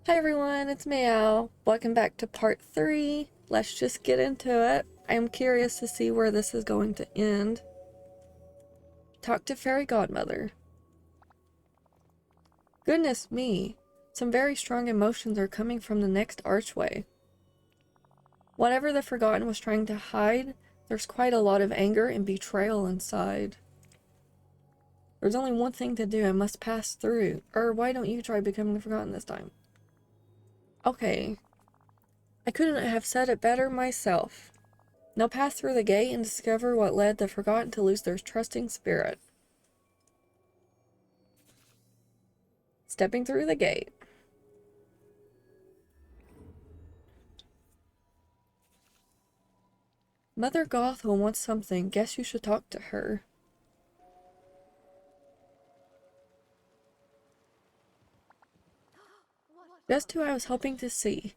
Hi everyone, it's Meow. Welcome back to part 3. Let's just get into it. I am curious to see where this is going to end. Talk to Fairy Godmother. Goodness me, some very strong emotions are coming from the next archway. Whatever the Forgotten was trying to hide, there's quite a lot of anger and betrayal inside. There's only one thing to do, I must pass through. Or why don't you try becoming the Forgotten this time? Okay. I couldn't have said it better myself. Now pass through the gate and discover what led the Forgotten to lose their trusting spirit. Stepping through the gate. Mother Gothel wants something. Guess you should talk to her. Just who I was hoping to see.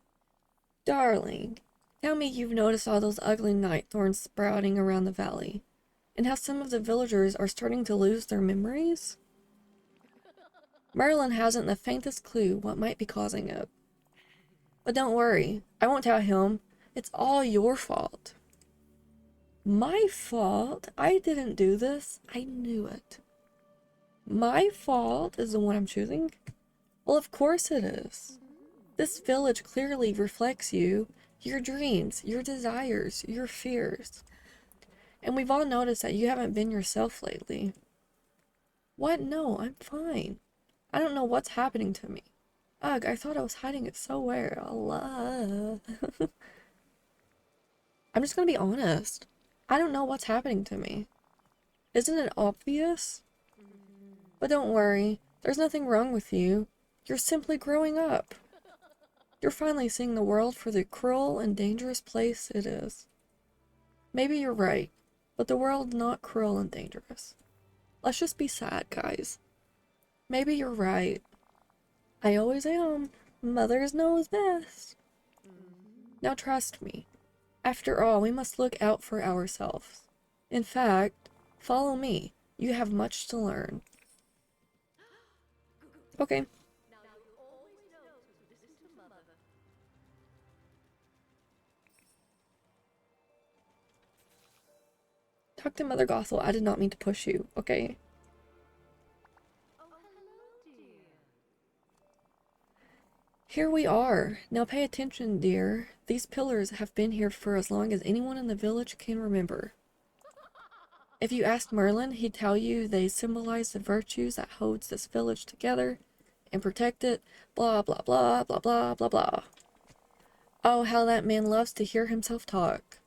Darling, tell me you've noticed all those ugly night thorns sprouting around the valley, and how some of the villagers are starting to lose their memories? Merlin hasn't the faintest clue what might be causing it. But don't worry, I won't tell him. It's all your fault. My fault? I didn't do this. I knew it. My fault is the one I'm choosing? Well, of course it is. This village clearly reflects you, your dreams, your desires, your fears. And we've all noticed that you haven't been yourself lately. What? No, I'm fine. I don't know what's happening to me. Ugh, I thought I was hiding it so well. I'm just gonna be honest. I don't know what's happening to me. Isn't it obvious? But don't worry, there's nothing wrong with you. You're simply growing up. You're finally seeing the world for the cruel and dangerous place it is. Maybe you're right, but the world's not cruel and dangerous. Let's just be sad, guys. Maybe you're right. I always am. Mothers knows best. Now trust me. After all, we must look out for ourselves. In fact, follow me. You have much to learn. Okay. Talk to Mother Gothel. I did not mean to push you, okay? Here we are. Now pay attention, dear. These pillars have been here for as long as anyone in the village can remember. If you asked Merlin, he'd tell you they symbolize the virtues that holds this village together and protect it, blah blah blah blah blah blah blah. Oh, how that man loves to hear himself talk.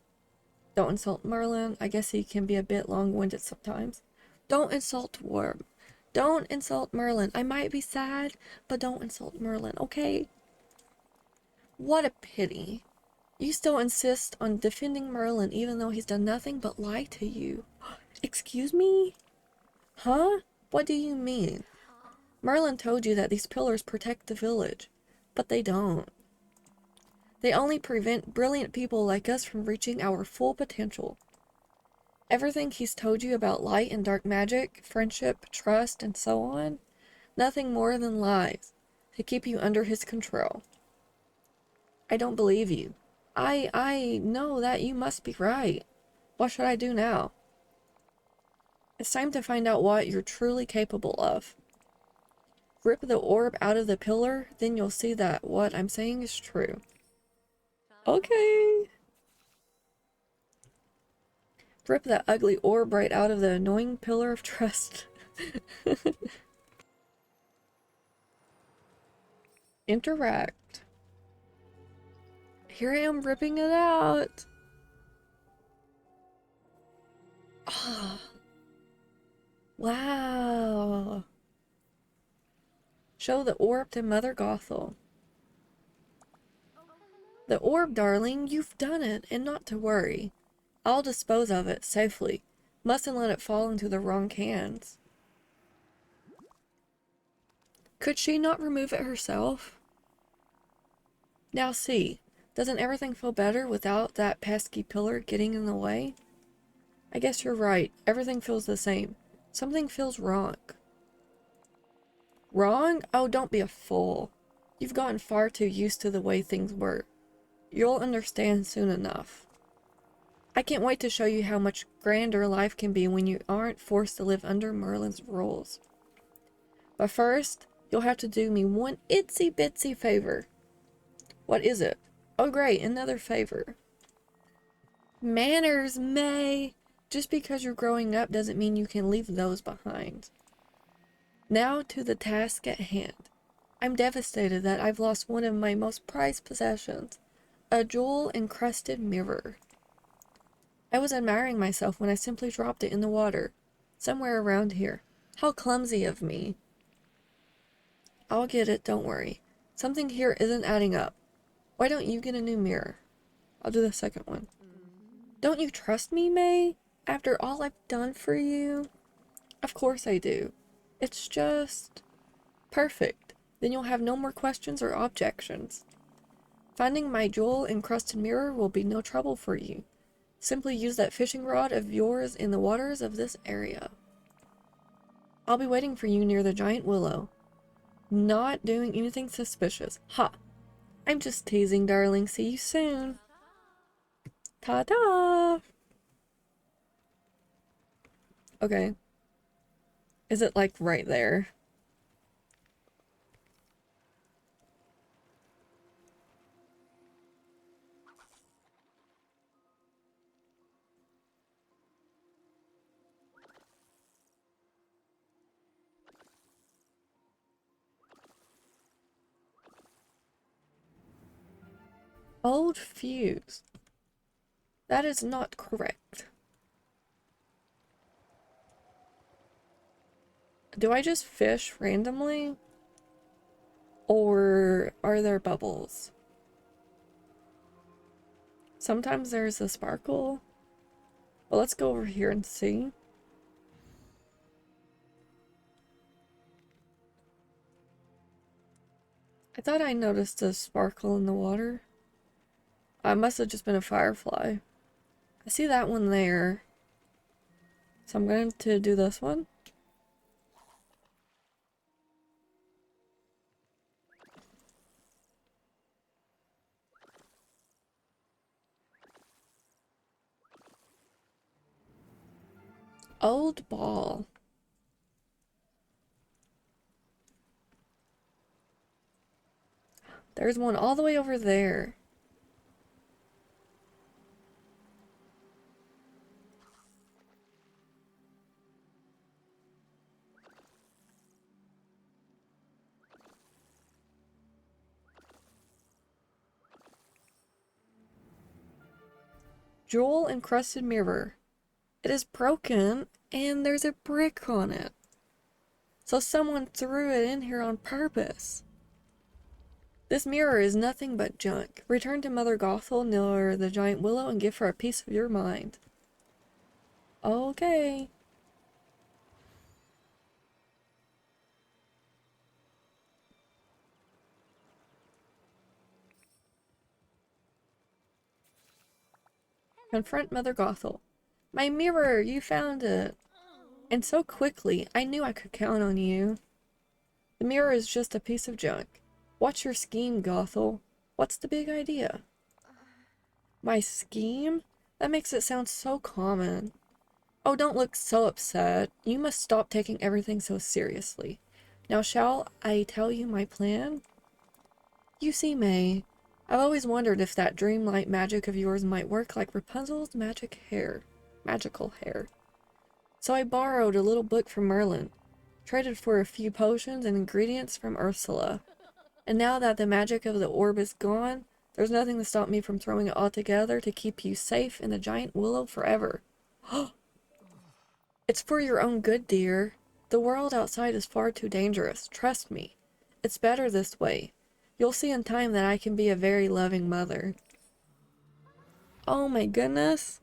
Don't insult Merlin. I guess he can be a bit long-winded sometimes. Don't insult Worm. Don't insult Merlin. I might be sad, but don't insult Merlin, okay? What a pity. You still insist on defending Merlin even though he's done nothing but lie to you. Excuse me? Huh? What do you mean? Merlin told you that these pillars protect the village, but they don't. They only prevent brilliant people like us from reaching our full potential. Everything he's told you about light and dark magic, friendship, trust, and so on, nothing more than lies to keep you under his control. I don't believe you. I know that you must be right. What should I do now? It's time to find out what you're truly capable of. Rip the orb out of the pillar, then you'll see that what I'm saying is true. Okay. Rip that ugly orb right out of the annoying pillar of trust. Interact. Here I am ripping it out. Oh. Wow. Show the orb to Mother Gothel. The orb, darling, you've done it, and not to worry. I'll dispose of it safely. Mustn't let it fall into the wrong hands. Could she not remove it herself? Now see, doesn't everything feel better without that pesky pillar getting in the way? I guess you're right. Everything feels the same. Something feels wrong. Wrong? Oh, don't be a fool. You've gotten far too used to the way things work. You'll understand soon enough. I can't wait to show you how much grander life can be when you aren't forced to live under Merlin's rules. But first, you'll have to do me one itsy bitsy favor. What is it? Oh great, another favor. Manners, May! Just because you're growing up doesn't mean you can leave those behind. Now to the task at hand. I'm devastated that I've lost one of my most prized possessions, a jewel-encrusted mirror. I was admiring myself when I simply dropped it in the water, somewhere around here. How clumsy of me. I'll get it, don't worry. Something here isn't adding up. Why don't you get a new mirror? I'll do the second one. Don't you trust me, May? After all I've done for you? Of course I do. It's just... perfect. Then you'll have no more questions or objections. Finding my jewel-encrusted mirror will be no trouble for you. Simply use that fishing rod of yours in the waters of this area. I'll be waiting for you near the giant willow. Not doing anything suspicious. Ha! I'm just teasing, darling. See you soon. Ta-da! Okay. Is it like right there? Old fuse. That is not correct. Do I just fish randomly? Or are there bubbles? Sometimes there's a sparkle. Well, let's go over here and see. I thought I noticed a sparkle in the water. It must have just been a firefly. I see that one there. So I'm going to do this one. Old ball. There's one all the way over there. Jewel-encrusted mirror. It is broken, and there's a brick on it. So someone threw it in here on purpose. This mirror is nothing but junk. Return to Mother Gothel near the giant willow and give her a piece of your mind. Okay. Confront Mother Gothel. My mirror, you found it. And so quickly, I knew I could count on you. The mirror is just a piece of junk. What's your scheme, Gothel? What's the big idea? My scheme? That makes it sound so common. Oh, don't look so upset. You must stop taking everything so seriously. Now, shall I tell you my plan? You see, May, I've always wondered if that dreamlight magic of yours might work like Rapunzel's magical hair. So I borrowed a little book from Merlin, traded for a few potions and ingredients from Ursula. And now that the magic of the orb is gone, there's nothing to stop me from throwing it all together to keep you safe in the giant willow forever. It's for your own good, dear. The world outside is far too dangerous. Trust me. It's better this way. You'll see in time that I can be a very loving mother. Oh my goodness.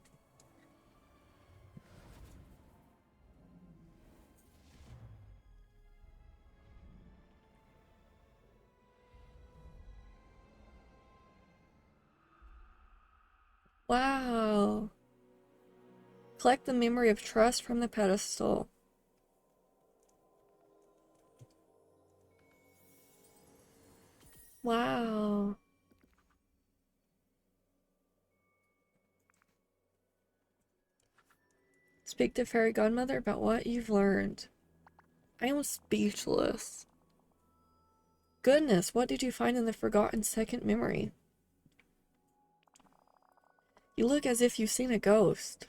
Wow. Collect the memory of trust from the pedestal. Wow. Speak to Fairy Godmother about what you've learned. I am speechless. Goodness, what did you find in the forgotten second memory? You look as if you've seen a ghost.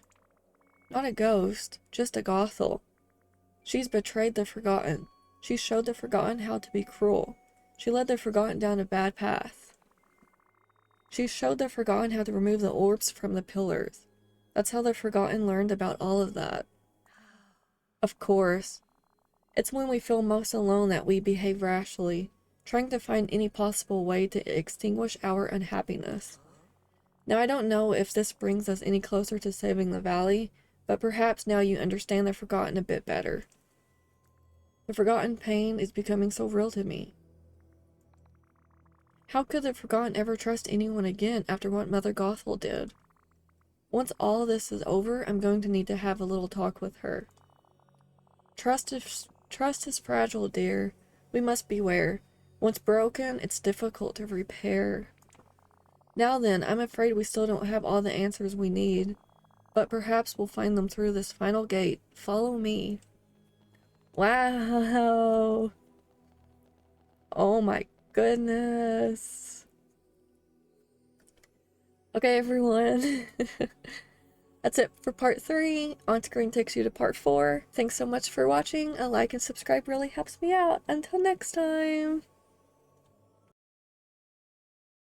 Not a ghost, just a Gothel. She's betrayed the Forgotten. She showed the Forgotten how to be cruel. She led the Forgotten down a bad path. She showed the Forgotten how to remove the orbs from the pillars. That's how the Forgotten learned about all of that. Of course. It's when we feel most alone that we behave rashly, trying to find any possible way to extinguish our unhappiness. Now I don't know if this brings us any closer to saving the valley, but perhaps now you understand the Forgotten a bit better. The Forgotten pain is becoming so real to me. How could the Forgotten ever trust anyone again after what Mother Gothel did? Once all this is over, I'm going to need to have a little talk with her. Trust is fragile, dear. We must beware. Once broken, it's difficult to repair. Now then, I'm afraid we still don't have all the answers we need, but perhaps we'll find them through this final gate. Follow me. Wow. Oh my goodness. Okay, everyone. That's it for part 3. On screen takes you to part 4. Thanks so much for watching. A like and subscribe really helps me out. Until next time.